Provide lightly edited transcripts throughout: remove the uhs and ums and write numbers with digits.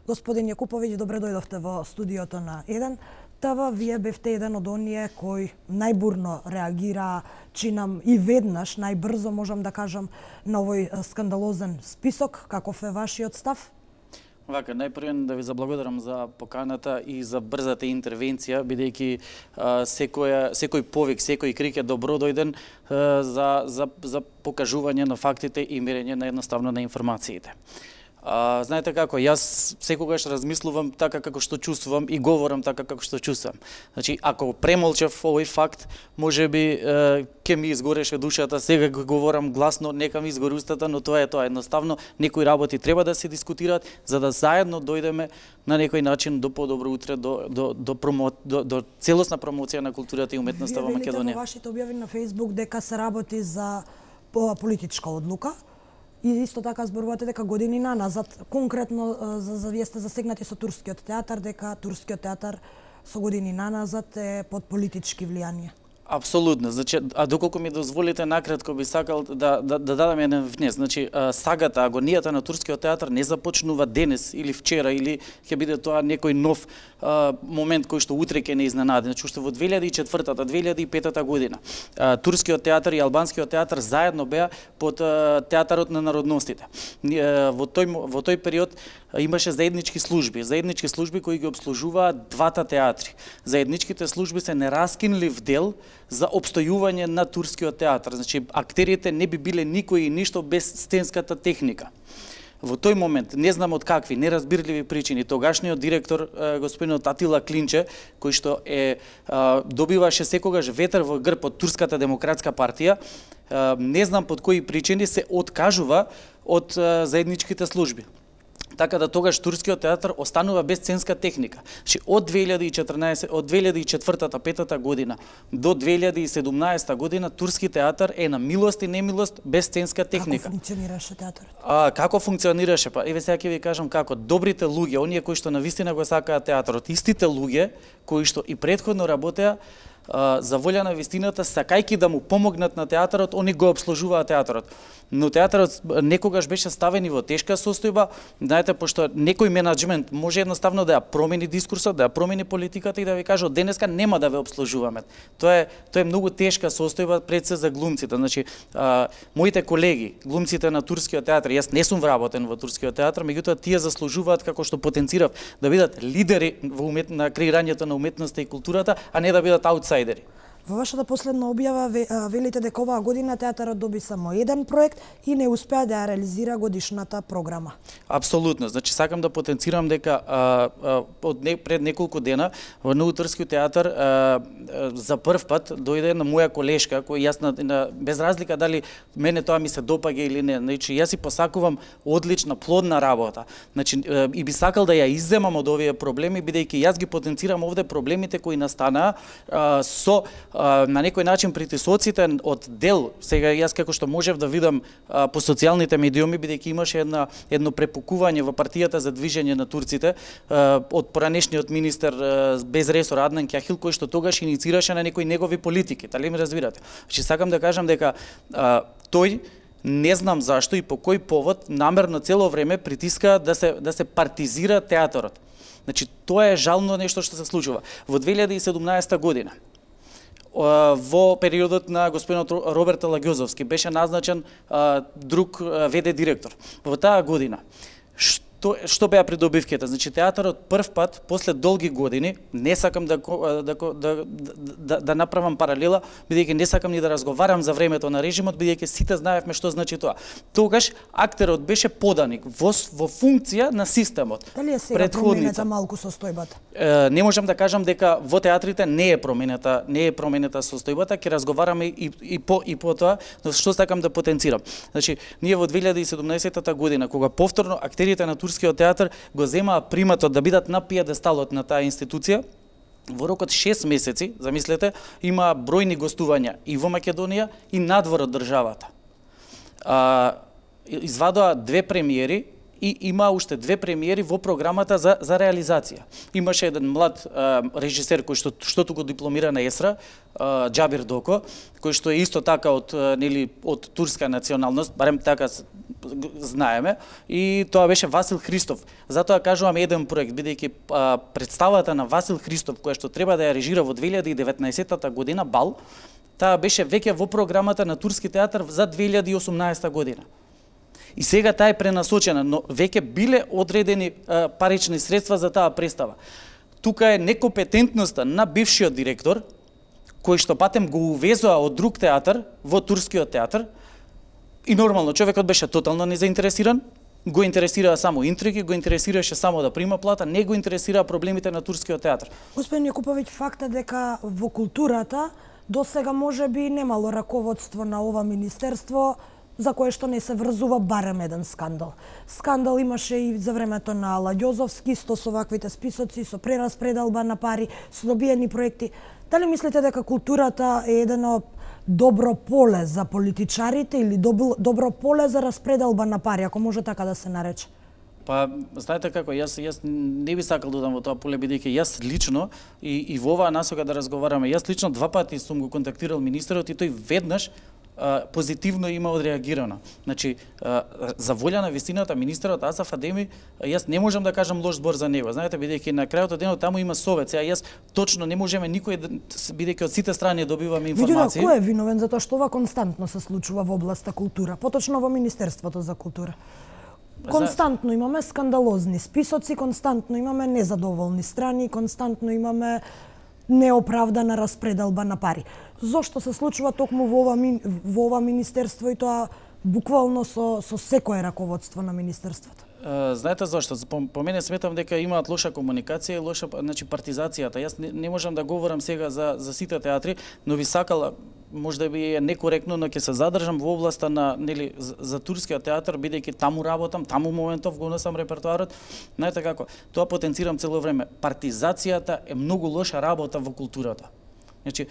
Господин Јакуповиќ, добре дојдовте во студиото на Еден ТВ. Вие бевте еден од оние кој најбурно реагира, чинам и веднаш, најбрзо можам да кажам, на овој скандалозен список. Каков е вашиот став? Вака, најпрвен да ви заблагодарам за поканата и за брзата интервенција, бидејќи секој повик, секој крик е добро дојден за покажување на фактите и мерење на едноставно на информациите. Знаете како, јас секогаш размислувам така како што чувствувам и говорам така како што чувствувам. Значи, ако премолчав овој факт, можеби ќе ми изгореше душата, сега го говорам гласно, нека ми изгори устата, но тоа е тоа. Едноставно, некои работи треба да се дискутираат, за да заедно дојдеме на некој начин до подобро утре, до целосна промоција на културата и уметноста во Македонија. Вие велите во вашите објави на Facebook дека се работи за политичка одлука. И исто така зборувате дека години наназад, конкретно вие сте засегнати со турскиот театар, дека турскиот театар со години наназад е под политички влијанија. Апсолутно. Значи, доколку ми дозволите, накратко би сакал да дадам еден внес. Значи, сагата, агонијата на турскиот театар не започнува денес или вчера, или ќе биде тоа некој нов момент кој што утре ќе не изненади. Значи, уште во 2004-2005 година турскиот театар и албанскиот театар заедно беа под театарот на народностите. Во тој период имаше заеднички служби кои ги обслужуваат двата театри. Заедничките служби се нераскинлив дел за обстојување на турскиот театар. Значи, актерите не би биле никој и ништо без сценската техника. Во тој момент, не знам од какви неразбирливи причини, тогашниот директор, господинот Атила Клинче, кој што добиваше секогаш ветер во грб од Турската демократска партија, не знам под кои причини се откажува од заедничките служби. Така да тогаш турскиот театар останува без сценска техника. Значи, од 2004-2005 година до 2017 година турски театар е на милост и немилост без сценска техника. Како функционираше театарот? Како функционираше? Па еве сега ќе ви кажам како. Добрите луѓе, оние кои што навистина го сакаат театарот, истите луѓе кои што и претходно работеа за волја на вистината, сакајки да му помогнат на театарот, они го обслужуваат театарот. Но театарот некогаш беше ставен и во тешка состојба, знаете, пошто некој менаџмент може едноставно да ја промени дискурсот, да ја промени политиката и да ви каже од денеска нема да ве обслужуваме. Тоа е многу тешка состојба пред се за глумците. Значи, моите колеги, глумците на турскиот театар, јас не сум вработен во турскиот театар, меѓутоа тие заслужуваат, како што потенцирав, да бидат лидери во на креирањето на уметноста и културата, а не да бидат аутсайдери. Во вашата последна објава велите дека оваа година театарот доби само еден проект и не успеа да ја реализира годишната програма. Апсолутно. Значи, сакам да потенцирам дека пред неколку дена во Новотурскиот театар за прв пат дојде една моја колешка, која јас без разлика дали мене тоа ми се допаѓа или не. Значи, јас си посакувам одлична, плодна работа. Значи, и би сакал да ја изземам од овие проблеми, бидејќи јас ги потенцирам овде проблемите кои настанаа со на некој начин притисоците од дел. Сега јас како што можев да видам по социјалните медиуми, бидејќи имаше едно препукување во партијата за движење на турците од поранешниот министер без ресор Аднан Кјахил, кој што тогаш иницираше на некои негови политики. Дали ме разбирате? Значи, сакам да кажам дека тој не знам зашто и по кој повод намерно цело време притиска да се партизира театарот. Значи, тоа е жално нешто што се случува. Во 2017 година во периодот на господинот Роберт Лагјозовски беше назначен друг ВД директор. Во таа година што беа придобивките? Значи, театарот прв пат после долги години, не сакам да направам паралела, бидејќи не сакам ни да разговарам за времето на режимот, бидејќи сите знаевме што значи тоа. Тогаш актерот беше поданик во функција на системот. Дали е сега променета малку состојбата? Не можам да кажам дека во театрите не е променета состојбата, ќе разговараме и по тоа, но што сакам да потенцирам. Значи, ние во 2017 година, кога повторно актерите на турскиот театар го земаа приматот да бидат на пиедесталот на таа институција, во рокот 6 месеци, замислете, има бројни гостувања и во Македонија и надвор од државата. Извадоа 2 премиери и има уште 2 премиери во програмата за реализација. Имаше еден млад режисер кој што го дипломира на ЕСРА, Џабир Доко, кој што е исто така од турска националност, барем така знаеме, и тоа беше Васил Христов. Затоа кажувам еден проект, бидејќи представата на Васил Христов, која што треба да ја режира во 2019 година, Бал, таа беше веќе во програмата на Турски театар за 2018 година. И сега таа е пренасочена, но веќе биле одредени парични средства за таа представа. Тука е некомпетентноста на бившиот директор, кој што патем го увезоа од друг театар во Турскиот театар, и нормално човекот беше тотално незаинтересиран, го интересираа само интриги, го интересираше само да прима плата, не го интересираа проблемите на Турскиот театар. Господин Јакуповиќ, факт е дека во културата до сега можеби немало раководство на ова министерство за кое што не се врзува барем еден скандал. Скандал имаше и за времето на Ладјозовски, со ваквите списоци, со прераспределба на пари, со добиени проекти. Дали мислите дека културата е едно добро поле за политичарите или добро поле за распределба на пари, ако може така да се нарече? Па, знаете како, јас не би сакал да одам во тоа поле, бидејќи јас лично и во оваа насока да разговараме, јас лично 2 пати сум го контактирал министерот и тој веднаш позитивно има одреагирано. Значи, за волја на вистината, министерот Асаф Адеми, јас не можам да кажам лош збор за него. Знаете, бидејќи на крајот од денот таму има совет. Сега јас точно не можеме никој, бидејќи од сите страни добиваме информации. Видите, кој е виновен за тоа што ова константно се случува во областа култура, поточно во Министерството за култура? Константно имаме скандалозни списоци, константно имаме незадоволни страни, константно имаме неоправдана распределба на пари. Зошто се случува токму во ова министерство и тоа буквално со секое раководство на министерството? Знаете зашто? По мене сметам дека имаат лоша комуникација и лоша, значи, партизацијата. Јас не можам да говорам сега за сите театри, но би сакала, можда би е некоректно, но ќе се задржам во областа на за Турскиот театар, бидејќи таму работам, таму моментов го носам репертоарот. Знаете како? Тоа потенцирам цело време. Партизацијата е многу лоша работа во културата. Значи,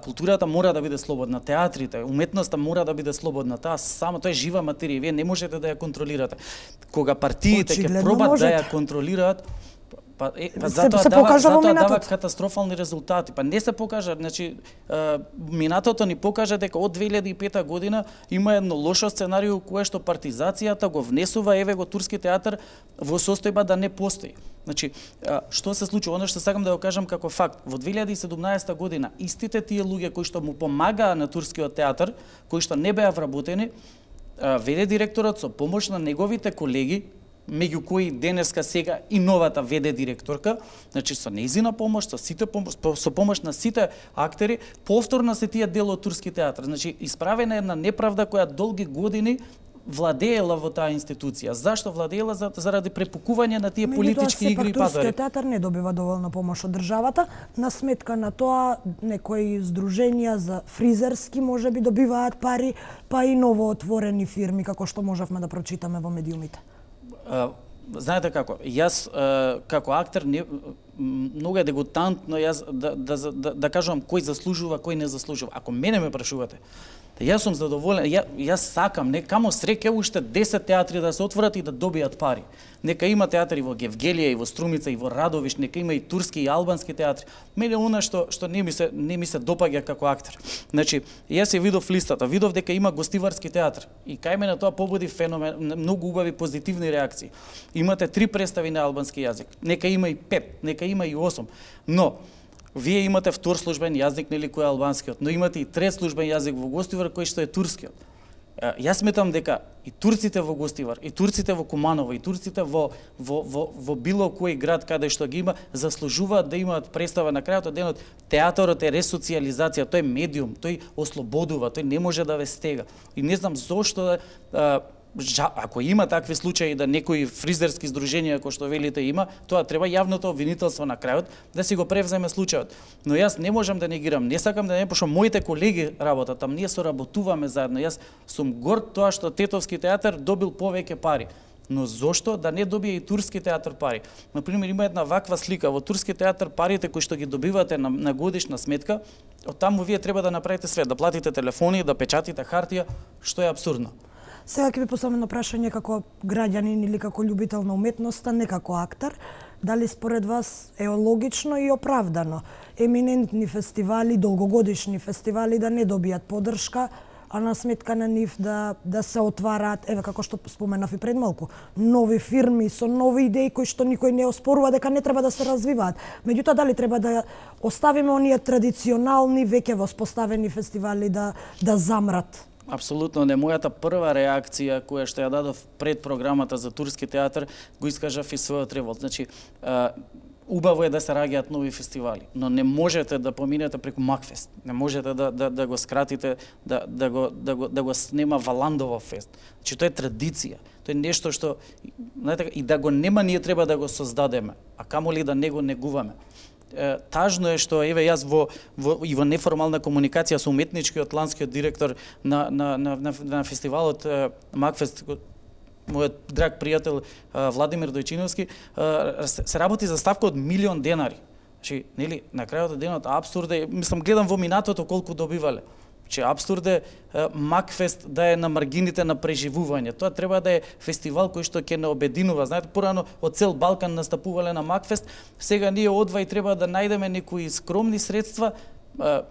културата мора да биде слободна, театрите, уметноста мора да биде слободна. Тоа е жива материја, вие не можете да ја контролирате. Кога партиите ќе пробат да ја контролираат, затоа дава катастрофални резултати. Па не се покажа, значи минатото ни покажа дека од 2005 година има едно лошо сценарио кое што партизацијата го внесува еве го Турски театар во состојба да не постои. Значи, што се случува? Оно што сакам да го кажам како факт, во 2017 година истите тие луѓе кои што му помагаа на Турскиот театар, кои што не беа вработени, ВД директорот со помош на неговите колеги, меѓу кои денеска сега и новата ВД директорка, значи со нејзина помош, со помош на сите актери, повторно се тие дел од Турски театар. Значи, исправена една неправда која долги години владеела во таа институција. Зашто владеела? Заради препукување на тие политички игри и пазари. Турскиот театар не добива доволно помош од државата, на сметка на тоа некои здруженија за фризерски можеби добиваат пари, па и новоотворени фирми, како што можевме да прочитаме во медиумите. Знаете како, јас како актер многу е дегутантно јас да кажувам кој заслужува, кој не заслужува. Ако мене ме прашувате, јас сум задоволен, јас сакам, камо среќа уште 10 театри да се отворат и да добијат пари. Нека има театри во Гевгелија и во Струмица и во Радовиш, нека има и турски и албански театри. Мене она што не ми се допаѓа како актер. Значи, јас ја видов листата, видов дека има гостиварски театар и кај мене тоа побуди феномен, многу убави позитивни реакции. Имате 3 представи на албански јазик, нека има и 5, нека има и 8, но вие имате втор службен јазик, нели, кој е албанскиот, но имате и трет службен јазик во Гостивар, кој што е турскиот. Јас сметам дека и турците во Гостивар, и турците во Куманово, и турците во било кој град каде што ги има, заслужуваат да имаат представа. На крајот од денот, театарот е ресоциализација, тој е медиум, тој ослободува, тој не може да ве стега. И не знам зошто ако има такви случаи да некои фризерски здруженија кои што велите има, тоа треба јавното обвинителство на крајот да си го превземе случајот. Но јас не можам да негирам, не сакам да не пошто моите колеги работат там, ние соработуваме заедно. Јас сум горд тоа што Тетовски театар добил повеќе пари. Но зошто да не добие и Турски театар пари? Например, има една ваква слика. Во Турски театар парите кои што ги добивате на годишна сметка, од таму вие треба да направите све, да платите телефони, да печатите хартија, што е апсурдно. Сега ќе ви поставам едно прашање како граѓанин или како љубител на уметноста, не како актер. Дали според вас е логично и оправдано еминентни фестивали, долгогодишни фестивали да не добијат поддршка, а на сметка на нив да се отвараат, еве како што споменав и пред малку, нови фирми со нови идеи кои што никој не оспорува дека не треба да се развиваат. Меѓутоа, дали треба да оставиме оние традиционални, веќе воспоставени фестивали да замрат? Апсолутно не. Мојата прва реакција која што ја дадов пред програмата за турски театар, го искажав и својот револт. Значи, убаво е да се раѓаат нови фестивали, но не можете да поминете преку Макфест. Не можете да го скратите, да го снема Валандово фест. Значи, тоа е традиција. Тоа е нешто што, знаете, и да го нема, ние треба да го создадеме, а камоли да не го негуваме. Тажно е што еве јас во неформална комуникација со уметничкиот ланскиот директор на фестивалот Макфест, мојот драг пријател Владимир Дојчиновски, се работи за ставка од $1.000.000. Значи, нели, на крајот од денот апсурд е, мислам, гледам во минатото колку добивале. Че апсурд е Макфест да е на маргините на преживување. Тоа треба да е фестивал кој што ќе не обединува. Знаете, порано од цел Балкан настапувале на Макфест, сега ние одва и треба да најдеме некои скромни средства.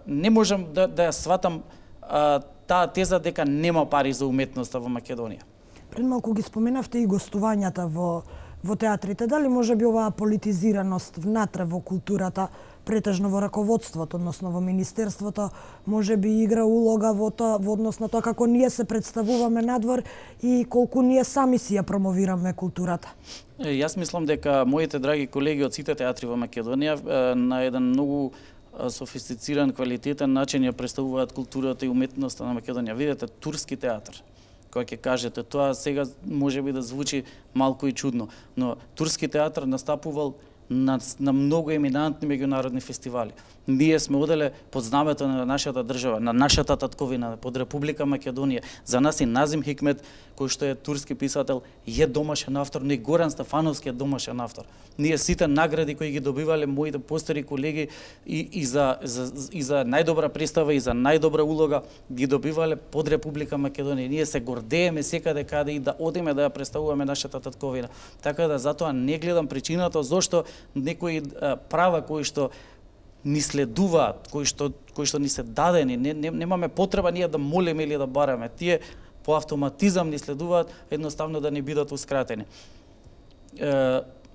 Не можам да ја сватам таа теза дека нема пари за уметноста во Македонија. Пред малку ги споменавте и гостувањата во театрите. Дали може би оваа политизираност внатре во културата, претежно во раководството, односно во министерството, може би игра улога во однос на тоа како ние се представуваме надвор и колку ние сами си ја промовираме културата? Јас мислам дека моите драги колеги од сите театри во Македонија на еден многу софистициран, квалитетен начин ја представуваат културата и уметноста на Македонија. Видете, турски театар, кој ќе кажете, тоа сега може би да звучи малку и чудно, но турски театар настапувал на многу еминантни меѓународни фестивали. Ние сме оделе под знамето на нашата држава, на нашата татковина, под Република Македонија. За нас и Назим Хикмет, кој што е турски писател, е домашен автор, но и Горан Стефановски е домашен автор. Ние сите награди кои ги добивале моите постари колеги и за најдобра представа и за најдобра улога ги добивале под Република Македонија. Ние се гордееме секаде каде и да одиме да ја представуваме нашата татковина. Така да затоа не гледам причината зошто некои права кои што ни следуваат, кои што ни се дадени, немаме потреба ние да молиме или да бараме. Тие по автоматизам ни следуваат, едноставно да ни бидат ускратени.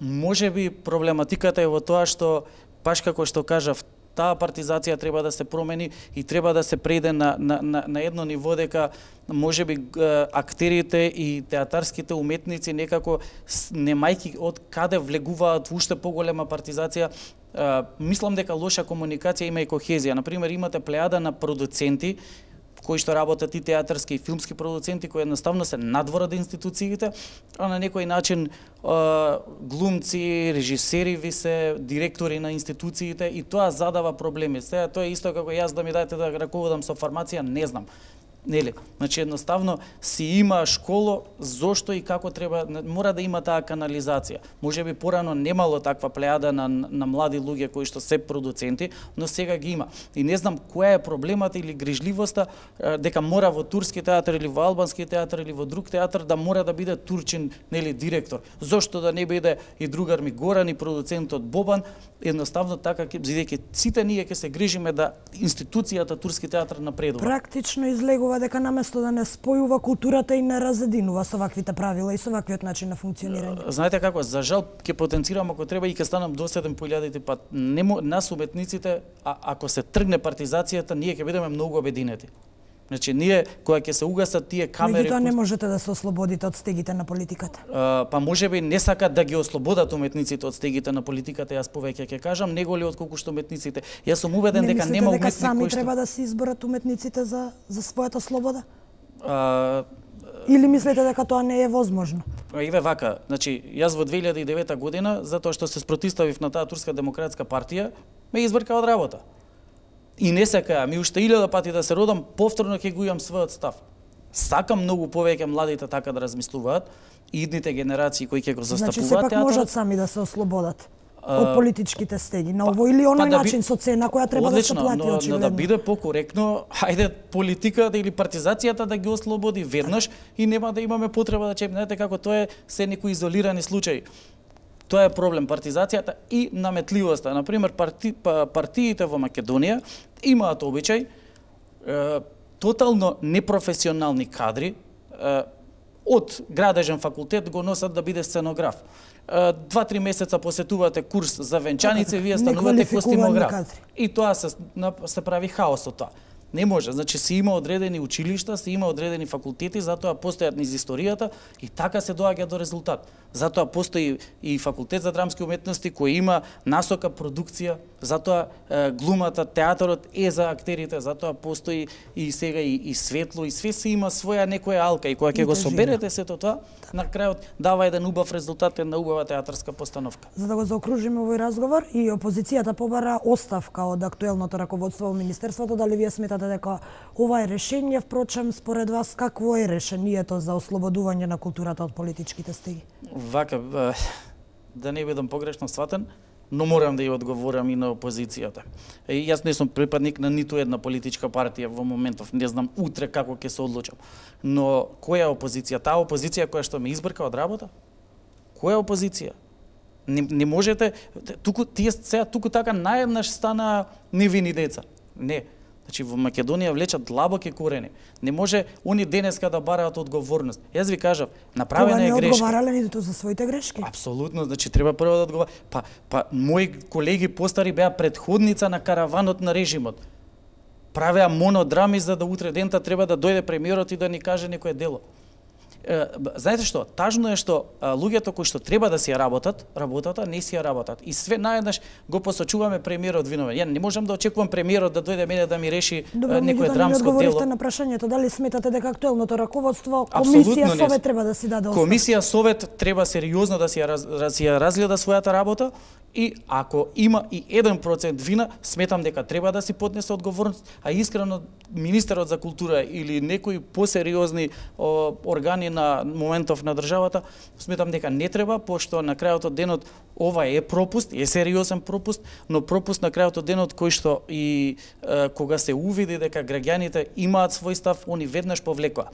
Може би проблематиката е во тоа што, баш како што кажав, таа партизација треба да се промени и треба да се прејде на едно ниво дека може би актерите и театарските уметници некако немајки од каде влегуваат во уште поголема партизација. Мислам дека лоша комуникација има и кохезија. Например, имате плејада на продуценти кои што работат и театарски и филмски продуценти кои едноставно се надвор од институциите, а на некој начин глумци, режисери ви се директори на институциите и тоа задава проблеми. Сега тоа е исто како јас да ми дадете да раководам со фармација, не знам. Нели? Значи едноставно си има школо зошто и како треба, мора да има таа канализација. Може би порано немало таква плејада на млади луѓе кои што се продуценти, но сега ги има. И не знам која е проблемата или грижливоста дека мора во турски театар или во албански театар или во друг театар да мора да биде турчин, нели, директор. Зошто да не биде и другар ми Горан и продуцентот Бобан? Едноставно така, бидејќи сите ние ќе се грижиме да институцијата турски театар напредува. Практично излегува дека наместо да не спојува културата и не разединува со ваквите правила и со ваквиот начин на функционирање. Знаете како, за жал ќе потенцирам ако треба и ќе станам доследен по илјадити пат. Нас уметниците, ако се тргне партизацијата, ние ќе бидеме многу обединети. Значи, ние, кога ќе се угасат тие камери... Меѓутоа не можете да се ослободите од стегите на политиката. Па може би не сакат да ги ослободат уметниците од стегите на политиката, јас повеќе ќе кажам, него ли отколку што уметниците. Јас сум убеден дека нема уметник кој што... сами треба да се изборат уметниците за својата слобода? Или мислите дека тоа не е возможно? Еве вака, значи, јас во 2009 година, затоа што се спротивставив на таа Турска демократска партија, ме избрка од работа. И не сакам, и уште 1000 пати да се родам, повторно ќе го имам својот став. Сакам многу повеќе младите така да размислуваат, и идните генерации кои ќе го застапуваат театарот. Значи, сепак можат сами да се ослободат? од политичките стеги на овој или оној начин со цена која треба да се плати очигледно. Но да биде покоректно, хајде политиката или партизацијата да ги ослободи веднаш и нема да имаме потреба да знаете како тоа е се некои изолирани случаи. Тоа е проблем партизацијата и наметливоста. Например, партиите во Македонија имаат обичај тотално непрофесионални кадри од градежен факултет го носат да биде сценограф. 2-3 месеца посетувате курс за венчаници, вие станувате костимограф. И тоа се прави хаос од тоа. Не може, значи се има одредени училишта, се има одредени факултети, затоа постојат низ историјата и така се доаѓа до резултат. Затоа постои и факултет за драмски уметности кој има насока продукција, затоа глумата, театарот е за актерите, затоа постои и сега и светло и све се има своја некоја алка и кога ќе го соберете сето тоа, на крајот дава еден убав резултат, една убава театарска постановка. За да го заокружиме овој разговор, и опозицијата побара оставка од актуелното раководство во министерството, дали вие сметате дека ова е решение, впрочем, според вас какво е решението за ослободување на културата од политичките стеги? Вака, да не бидам погрешно сватен, но морам да ја одговорам и на опозицијата. Јас не сум припадник на ниту една политичка партија во моментов, не знам утре како ќе се одлучам. Но која е опозиција? Таа опозиција која што ме избрка од работа? Која опозиција? Не можете, туку така наеднаш стана невини деца. Не. Значи во Македонија влечат длабоки корени. Не може они денеска да бараат одговорност. Јас ви кажав, направена е грешка. Кога не одговарале ниту за своите грешки? Апсолутно, значи треба прво да одговара. Мои колеги постари беа предходница на караванот на режимот. Правеа монодрами за да утре дента треба да дојде премиерот и да ни каже некое дело. Знаете што? Тажно е што луѓето кои што треба да си ја работат, работата не си ја работат. И све наеднаш го посочуваме премиерот виновен. Ја не можам да очекувам премиерот да дојде мене да ми реши некое драмско дело. Одговоривте на прашањето дали сметате дека актуелното раководство, комисија совет треба да си даде оставка. Комисија совет треба сериозно да си ја разгледа својата работа и ако има и 1% вина, сметам дека треба да си поднесе одговорност, а искрено министерот за култура или некои посериозни органи на моментов на државата, сметам дека не треба, пошто на крајот од денот ова е пропуст, е сериозен пропуст, но пропуст на крајот од денот кој што и кога се увиди дека граѓаните имаат свој став, они веднаш повлекоа.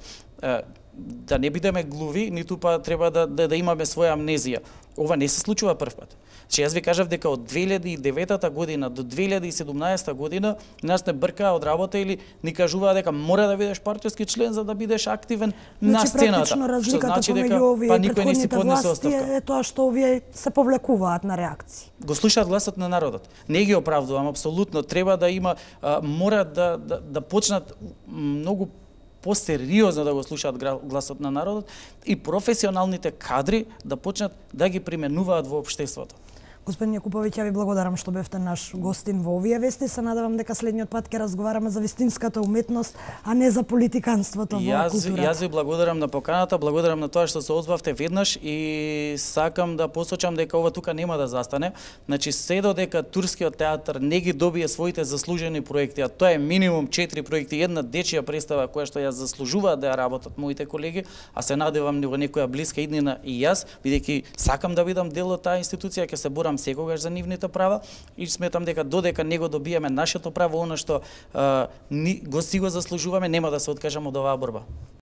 Да не бидеме глуви, ниту па треба да имаме своја амнезија. Ова не се случува прв пат. Че јас ви кажав дека од 2009 година до 2017 година нас не бркаа од работа или ни кажуваа дека мора да бидеш партиски член за да бидеш активен на сцената. Практично разликата помеѓу овие и претходните власти е тоа што овие се повлекуваат на реакции. Го слушаат гласот на народот. Не ги оправдувам, апсолутно. Треба да има, мора да почнат многу посериозно да го слушаат гласот на народот и професионалните кадри да почнат да ги применуваат во општеството. Господин Јакуповиќ, ја ви благодарам што бевте наш гостин во овие вести. Се надевам дека следниот пат ќе разговараме за вистинската уметност, а не за политиканството во културата. Јас ви благодарам на поканата, благодарам на тоа што се озвавте веднаш и сакам да посочам дека ова тука нема да застане. Значи, се додека турскиот театар не ги добие своите заслужени проекти, а тоа е минимум 4 проекти, една дечија представа која што ја заслужуваат да ја работат моите колеги, а се надевам во некоја блиска иднина и јас, бидејќи сакам да бидам дел од таа институција, ќе се борам секогаш за нивните права и сметам дека додека не го добиеме нашето право, она што го си го заслужуваме, нема да се откажам од оваа борба.